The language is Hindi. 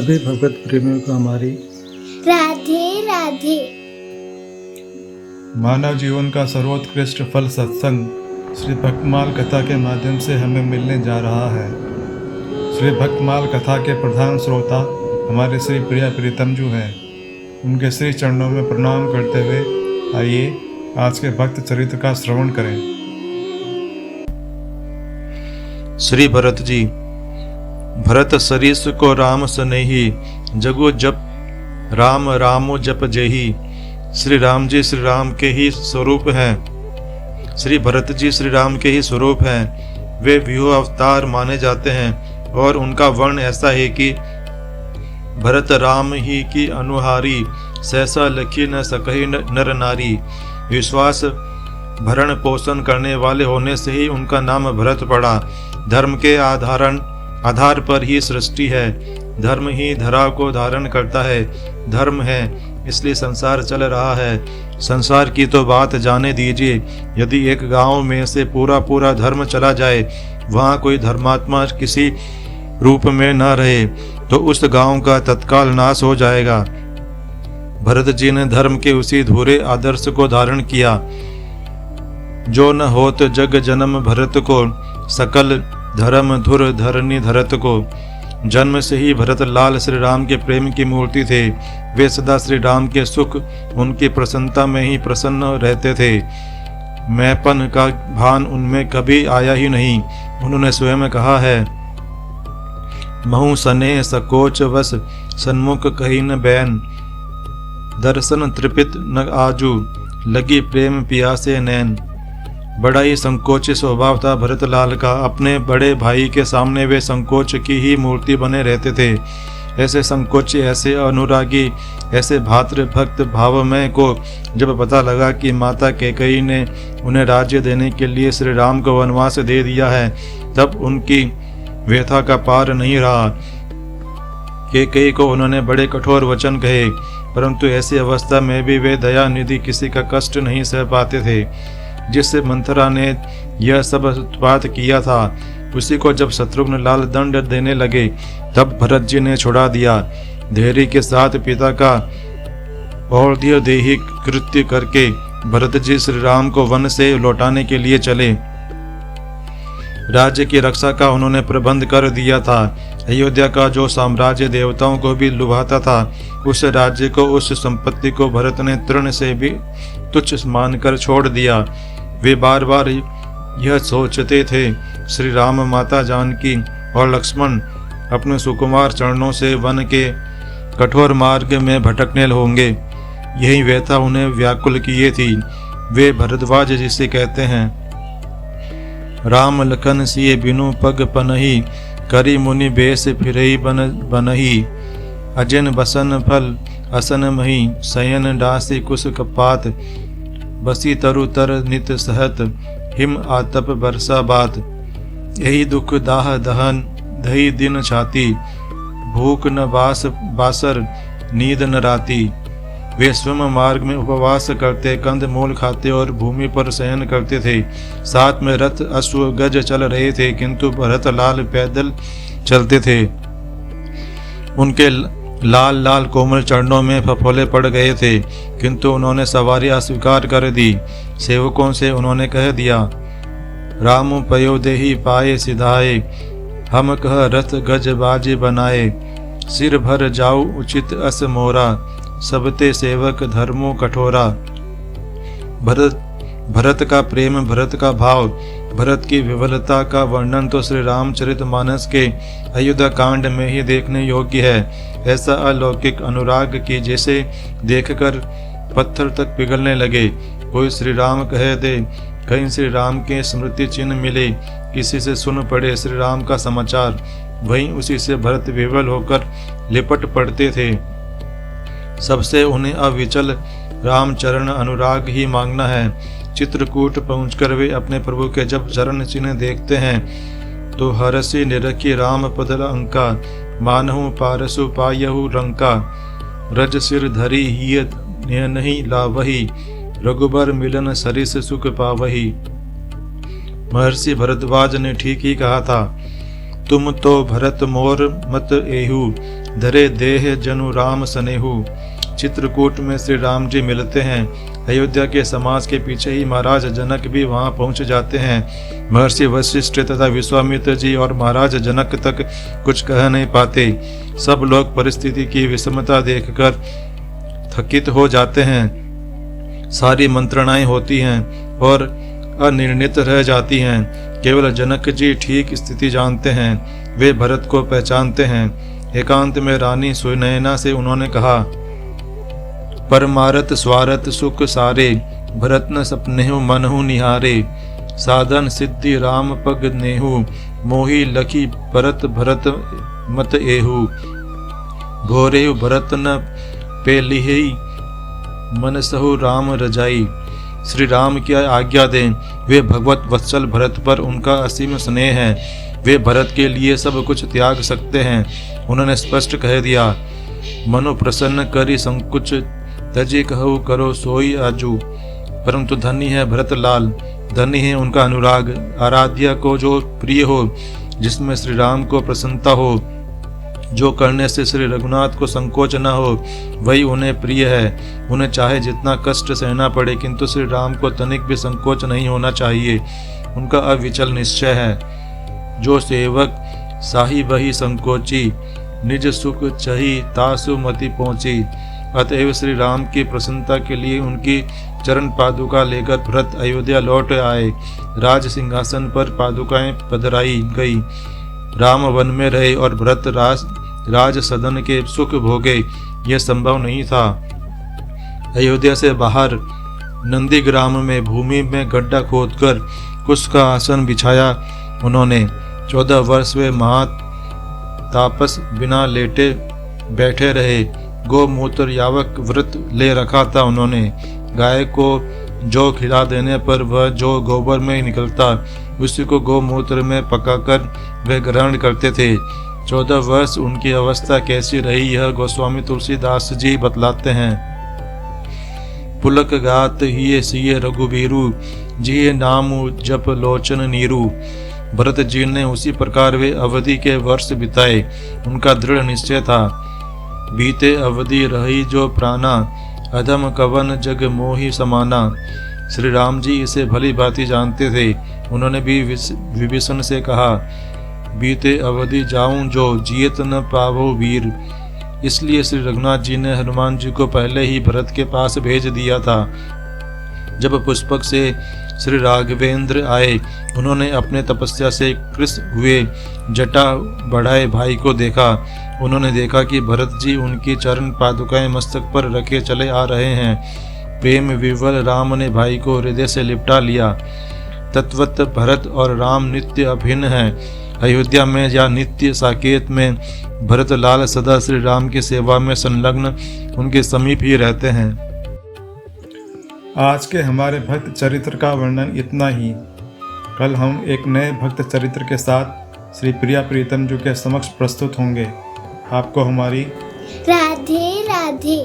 सभी भगवत प्रेमियों को हमारी राधे राधे। मानव जीवन का सर्वोत्कृष्ट फल सत्संग श्री भक्तमाल कथा के माध्यम से हमें मिलने जा रहा है। श्री भक्तमाल कथा के प्रधान श्रोता हमारे श्री प्रिया प्रीतम जी हैं। उनके श्री चरणों में प्रणाम करते हुए आइए आज के भक्त चरित्र का श्रवण करें। श्री भरत जी। भरत सरीस को राम सनेही, जगो जप राम रामो जप जेही। श्री राम जी श्री राम के ही स्वरूप हैं। श्री भरत जी श्री राम के ही स्वरूप हैं। वे व्यूह अवतार माने जाते हैं और उनका वर्ण ऐसा है कि भरत राम ही की अनुहारी, सहसा लखी न सकही नर नारी। विश्वास भरण पोषण करने वाले होने से ही उनका नाम भरत पड़ा। धर्म के आधार पर ही सृष्टि है। धर्म ही धरा को धारण करता है। धर्म है इसलिए संसार चल रहा है। संसार की तो बात जाने दीजिए। यदि एक गांव में से पूरा धर्म चला जाए, वहां कोई धर्मात्मा किसी रूप में न रहे तो उस गांव का तत्काल नाश हो जाएगा। भरत जी ने धर्म के उसी धूरे आदर्श को धारण किया। जो न होत जग जन्म भरत को, सकल धर्म धुर धरनी धरत को। जन्म से ही भरत लाल श्री राम के प्रेम की मूर्ति थे। वे सदा श्री राम के सुख, उनकी प्रसन्नता में ही प्रसन्न रहते थे। मैंपन का भान उनमें कभी आया ही नहीं। उन्होंने स्वयं कहा है, महु सने सकोच वस, सन्मुख कही न बैन। दर्शन तृपित न आजू, लगी प्रेम पियासे नैन। बड़ा ही संकोची स्वभाव था भरतलाल का। अपने बड़े भाई के सामने वे संकोच की ही मूर्ति बने रहते थे। ऐसे संकोची, ऐसे अनुरागी, ऐसे भातृभक्त भावमय को जब पता लगा कि माता कैकेयी ने उन्हें राज्य देने के लिए श्री राम को वनवास दे दिया है, तब उनकी व्यथा का पार नहीं रहा। कैकेयी को उन्होंने बड़े कठोर वचन कहे, परंतु ऐसी अवस्था में भी वे दया निधि किसी का कष्ट नहीं सह पाते थे। जिससे मंथरा ने यह सब उत्पात किया था, उसी को जब शत्रुघ्न लाल दंड देने लगे, तब भरत जी ने छुड़ा दिया। धैर्य के साथ पिता का और्ध्य देही कृत्य करके भरत जी श्री राम को वन से लौटाने के लिए चले। राज्य की रक्षा का उन्होंने प्रबंध कर दिया था। अयोध्या का जो साम्राज्य देवताओं को भी लुभाता था, उस राज्य को, उस संपत्ति को भरत ने तृण से भी तुच्छ मानकर छोड़ दिया। वे बार बार यह सोचते थे, श्री राम, माता जानकी और लक्ष्मण अपने सुकुमार चरणों से वन के कठोर मार्ग में भटकने होंगे। यही व्यथा उन्हें व्याकुल किए थी। वे भरद्वाज जिसे कहते हैं, राम लखन सिए बिनु पग पनही, करी मुनि बेस फिरई बनही। अजन बसन फल असन मही, सयन डासी कुश कपात। बसी तरु तर नित सहत, हिम आतप बरसा बात। यही दुख दाह दहन दही दिन छाती, भूख न बासर नींद न राती। वे स्वयं मार्ग में उपवास करते, कंद मूल खाते और भूमि पर शयन करते थे। साथ में रथ अश्व गज चल रहे थे, किंतु भरत लाल पैदल चलते थे। उनके लाल लाल कोमल चरणों में फफोले पड़ गए थे, किंतु उन्होंने सवारी अस्वीकार कर दी। सेवकों से उन्होंने कह दिया, राम पयो देही पाए सिधाए, हम कह रथ गज बाजी बनाए। सिर भर जाऊ उचित अस मोरा, सबते सेवक धर्मो कठोरा। भरत का प्रेम, भरत का भाव, भरत की विफलता का वर्णन तो श्री रामचरितमानस के अयोध्या कांड में ही देखने योग्य है। ऐसा अलौकिक अनुराग की जैसे देखकर पत्थर तक पिघलने लगे। कोई श्री राम कह दे, कहीं श्री राम के स्मृति चिन्ह मिले, किसी से सुन पड़े श्री राम का समाचार, वहीं उसी से भरत विवल होकर लिपट पड़ते थे। सबसे उन्हें अविचल रामचरण अनुराग ही मांगना है। चित्रकूट पहुंचकर वे अपने प्रभु के जब चरण चिन्ह देखते हैं तो हरसी निरखी राम पदल अंका, मानहु पारसु पायहु रंका। रज सिर धरी हिय नहीं लावही, रघुबर मिलन सरिस सुख पावही। महर्षि भरद्वाज ने ठीक ही कहा था। तुम तो भरत मोर मत एहू, धरे देह जनु राम सनेहू। चित्रकूट में श्री राम जी मिलते हैं। अयोध्या के समाज के पीछे ही महाराज जनक भी वहां पहुंच जाते हैं। महर्षि वशिष्ठ तथा विश्वामित्र जी और महाराज जनक तक कुछ कह नहीं पाते। सब लोग परिस्थिति की विषमता देखकर थकित हो जाते हैं। सारी मंत्रणाएं होती हैं और अनिर्णित रह जाती हैं। केवल जनक जी ठीक स्थिति जानते हैं। वे भरत को पहचानते हैं। एकांत में रानी सुनैना से उन्होंने कहा, परमारत स्वारत सुख सारे, भरत न सपनेहु मनहु निहारे। साधन सिद्धि राम पग नेहु, मोही लखी भरत भरत मत एहु। घोरेहु भरत न पेलिहि, मनसहु राम रजाई। श्री राम की आज्ञा दें। वे भगवत वत्सल भरत पर उनका असीम स्नेह है। वे भरत के लिए सब कुछ त्याग सकते हैं। उन्होंने स्पष्ट कह दिया, मनो प्रसन्न करी संकुच, तजी कहु करो सोई आजू। परंतु धनी है भरत लाल, धनी है उनका अनुराग। आराध्या को जो प्रिय हो, जिसमें श्री राम को प्रसन्नता हो, जो करने से श्री रघुनाथ को संकोच न हो, वही उन्हें प्रिय है। उन्हें चाहे जितना कष्ट सहना पड़े, किंतु श्री राम को तनिक भी संकोच नहीं होना चाहिए। उनका अविचल निश्चय है। जो सेवक साही वही संकोची, निज सुख चही तासु मति पहुंची। अतएव श्री राम की प्रसन्नता के लिए उनकी चरण पादुका लेकर भरत अयोध्या लौट आए। राज सिंहासन पर पादुकाएं पधराई गई। राम वन में रहे और भरत राज सदन के सुख भोगे। यह संभव नहीं था। अयोध्या से बाहर नंदीग्राम में भूमि में गड्ढा खोदकर कुश का आसन बिछाया उन्होंने। 14 वर्ष वे महातापस बिना लेटे बैठे रहे। गोमूत्र यावक व्रत ले रखा था उन्होंने। गाय को जौ खिला देने पर वह जो गोबर में निकलता, उसी को गोमूत्र में पकाकर वे ग्रहण करते थे। 14 वर्ष उनकी अवस्था कैसी रही, यह गोस्वामी तुलसीदास जी बतलाते हैं। पुलक गात हिये सिये रघुबीरु, जिये नामु जप लोचन नीरू। भरत जी ने उसी प्रकार वे अवधि के वर्ष बिताए। उनका दृढ़ निश्चय था, बीते अवधि रही जो प्राणा, अधम कवन जग मोहि समाना। श्री राम जी इसे भली भांति जानते थे। उन्होंने भी विभीषण से कहा, बीते अवधि जाऊं जो, जियत न पावो वीर। इसलिए श्री रघुनाथ जी ने हनुमान जी को पहले ही भरत के पास भेज दिया था। जब पुष्पक से श्री राघवेंद्र आए, उन्होंने अपने तपस्या से कृश हुए जटा बढ़ाए भाई को देखा। उन्होंने देखा कि भरत जी उनकी चरण पादुकाएं मस्तक पर रखे चले आ रहे हैं। प्रेम विवल राम ने भाई को हृदय से लिपटा लिया। तत्वत भरत और राम नित्य अभिन्न हैं। अयोध्या में या नित्य साकेत में भरत लाल सदा श्री राम की सेवा में संलग्न उनके समीप ही रहते हैं। आज के हमारे भक्त चरित्र का वर्णन इतना ही। कल हम एक नए भक्त चरित्र के साथ श्री प्रिया प्रीतम जी के समक्ष प्रस्तुत होंगे। आपको हमारी राधे राधे।